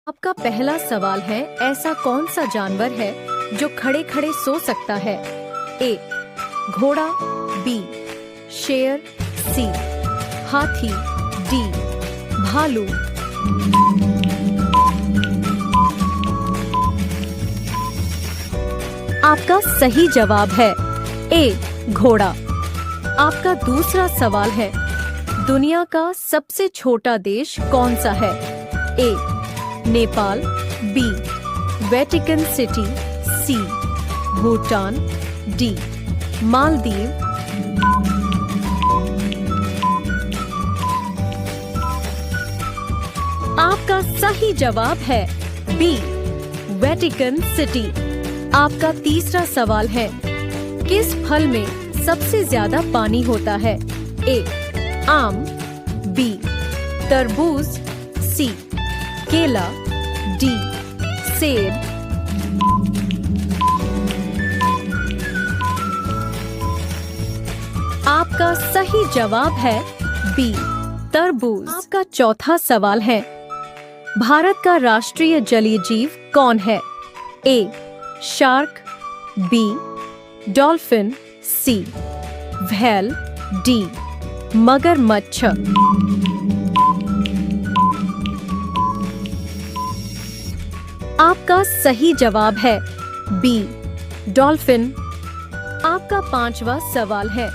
आपका पहला सवाल है, ऐसा कौन सा जानवर है जो खड़े खड़े सो सकता है? ए घोड़ा, बी शेर, सी हाथी, डी भालू। आपका सही जवाब है ए घोड़ा। आपका दूसरा सवाल है, दुनिया का सबसे छोटा देश कौन सा है? ए नेपाल, बी वेटिकन सिटी, सी भूटान, डी मालदीव। आपका सही जवाब है बी वेटिकन सिटी। आपका तीसरा सवाल है, किस फल में सबसे ज्यादा पानी होता है? ए आम, बी तरबूज, सी केला, डी सेब। आपका सही जवाब है बी तरबूज। आपका चौथा सवाल है, भारत का राष्ट्रीय जलीय जीव कौन है? ए शार्क, बी डॉल्फिन, सी व्हेल, डी मगरमच्छ। आपका सही जवाब है बी डॉल्फिन। आपका पांचवा सवाल है,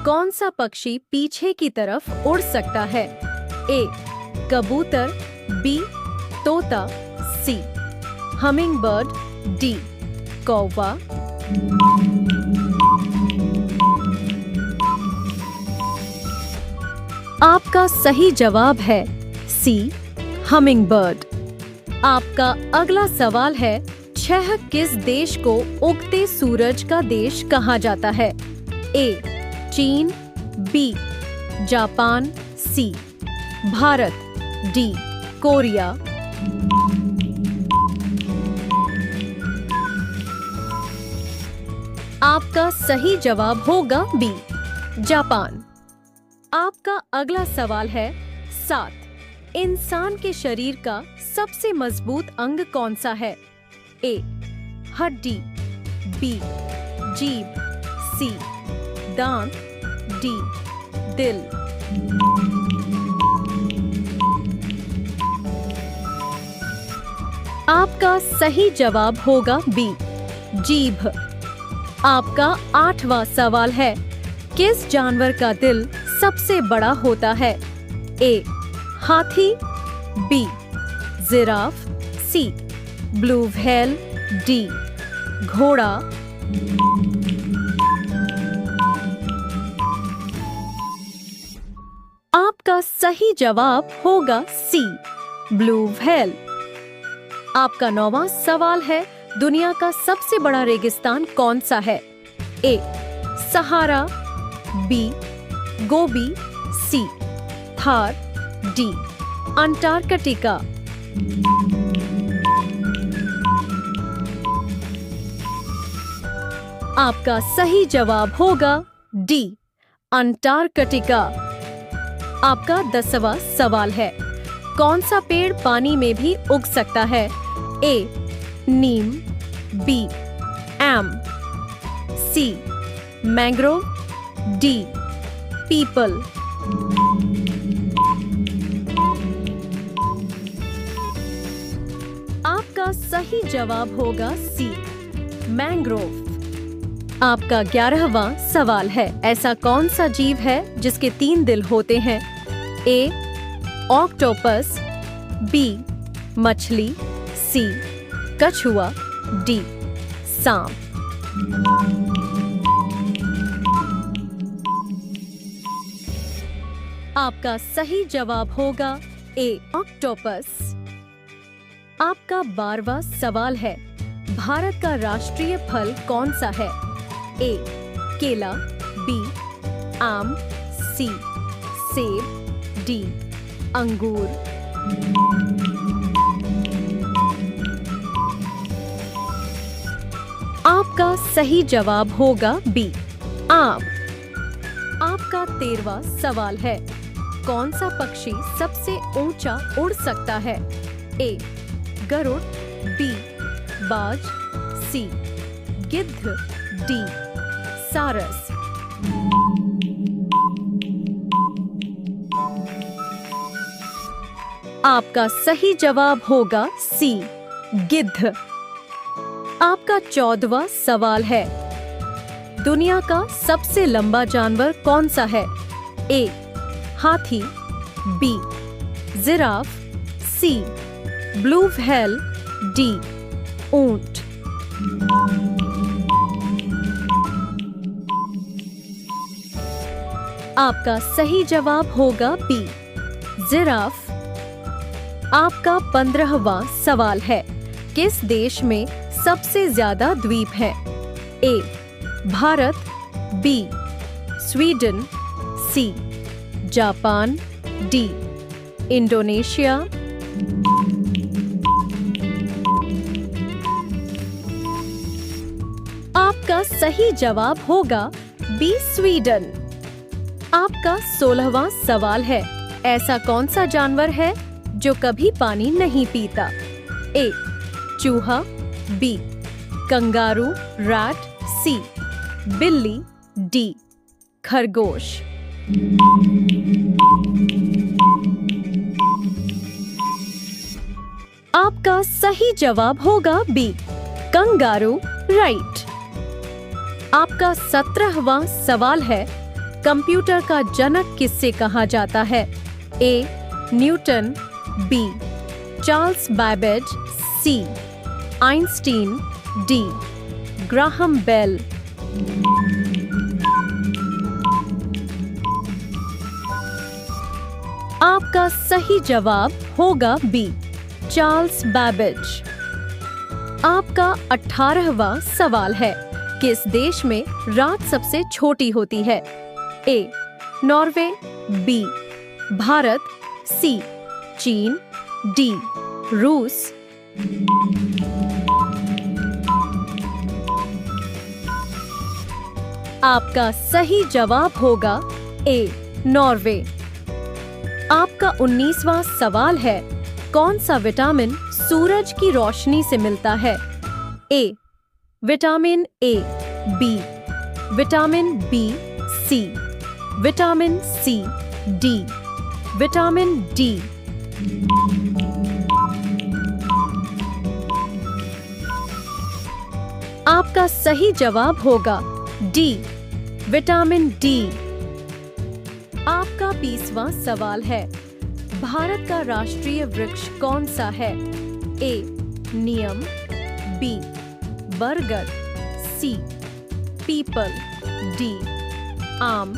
कौन सा पक्षी पीछे की तरफ उड़ सकता है? ए कबूतर, बी तोता, सी हमिंग बर्ड, डी कौवा। आपका सही जवाब है सी हमिंग बर्ड। आपका अगला सवाल है, छह किस देश को उगते सूरज का देश कहा जाता है? ए चीन, बी जापान, सी भारत, डी कोरिया। आपका सही जवाब होगा बी जापान। आपका अगला सवाल है, 7 इंसान के शरीर का सबसे मजबूत अंग कौन सा है? ए हड्डी, बी जीभ, सी दांत, डी दिल। आपका सही जवाब होगा बी जीभ। आपका 8वां सवाल है, किस जानवर का दिल सबसे बड़ा होता है? ए हाथी, बी जिराफ, सी ब्लू व्हेल, डी घोड़ा। आपका सही जवाब होगा सी ब्लू व्हेल। आपका 9वां सवाल है, दुनिया का सबसे बड़ा रेगिस्तान कौन सा है? ए सहारा, बी गोबी, सी थार, डी अंटार्कटिका। आपका सही जवाब होगा डी अंटार्कटिका। आपका 10वां सवाल है, कौन सा पेड़ पानी में भी उग सकता है? ए नीम, बी आम, सी मैंग्रोव, डी पीपल। आपका सही जवाब होगा सी मैंग्रोव। आपका 11वां सवाल है, ऐसा कौन सा जीव है जिसके 3 दिल होते हैं? ए ऑक्टोपस, बी मछली, सी कछुआ, डी सांप। आपका सही जवाब होगा ए ऑक्टोपस। आपका 12वां सवाल है, भारत का राष्ट्रीय फल कौन सा है? ए केला, बी आम, सी सेब, डी अंगूर। आपका सही जवाब होगा बी आम। आपका 13वां सवाल है, कौन सा पक्षी सबसे ऊंचा उड़ सकता है? ए गरुड़, बी बाज, सी गिद्ध, डी सारस। आपका सही जवाब होगा सी गिद्ध। आपका 14वां सवाल है, दुनिया का सबसे लंबा जानवर कौन सा है? ए हाथी, बी जिराफ, सी ब्लू व्हेल, डी ऊंट। आपका सही जवाब होगा बी जिराफ। आपका 15वां सवाल है, किस देश में सबसे ज्यादा द्वीप हैं? A Bharat, B Sweden, C Japan, D Indonesia. आपका सही जवाब होगा बी स्वीडन। आपका 16वां सवाल है, ऐसा कौन सा जानवर है जो कभी पानी नहीं पीता? ए चूहा, बी कंगारू, रैट, सी बिल्ली, डी खरगोश। आपका सही जवाब होगा बी कंगारू, राइट। आपका 17वां सवाल है, कंप्यूटर का जनक किससे कहा जाता है? A Newton, B Charles Babbage, C Einstein, D Graham Bell. आपका सही जवाब होगा बी चार्ल्स बैबेज। आपका 18वां सवाल है, किस देश में रात सबसे छोटी होती है? ए नॉर्वे, बी भारत, सी चीन, डी रूस। आपका सही जवाब होगा ए नॉर्वे। आपका 19वां सवाल है, कौन सा विटामिन सूरज की रोशनी से मिलता है? A vitamin A, B vitamin B, C vitamin C, D vitamin D. आपका सही जवाब होगा डी विटामिन डी। आपका 20वां सवाल है, भारत का राष्ट्रीय वृक्ष कौन सा है? ए नीम, बी बरगद, सी पीपल, डी आम।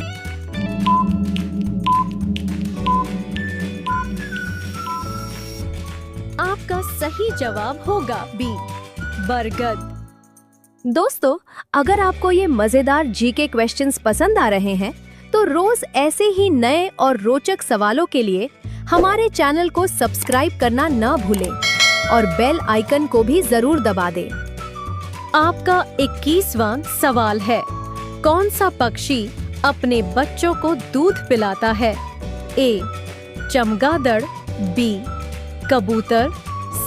आपका सही जवाब होगा बी बरगद। दोस्तों, अगर आपको ये मजेदार जीके क्वेश्चंस पसंद आ रहे हैं तो रोज ऐसे ही नए और रोचक सवालों के लिए हमारे चैनल को सब्सक्राइब करना ना भूलें और बेल आइकन को भी जरूर दबा दें। आपका 21वां सवाल है, कौन सा पक्षी अपने बच्चों को दूध पिलाता है? ए चमगादड़, बी कबूतर,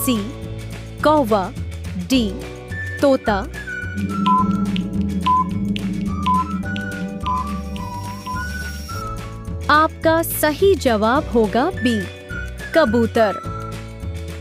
सी कौवा, डी तोता। आपका सही जवाब होगा बी कबूतर।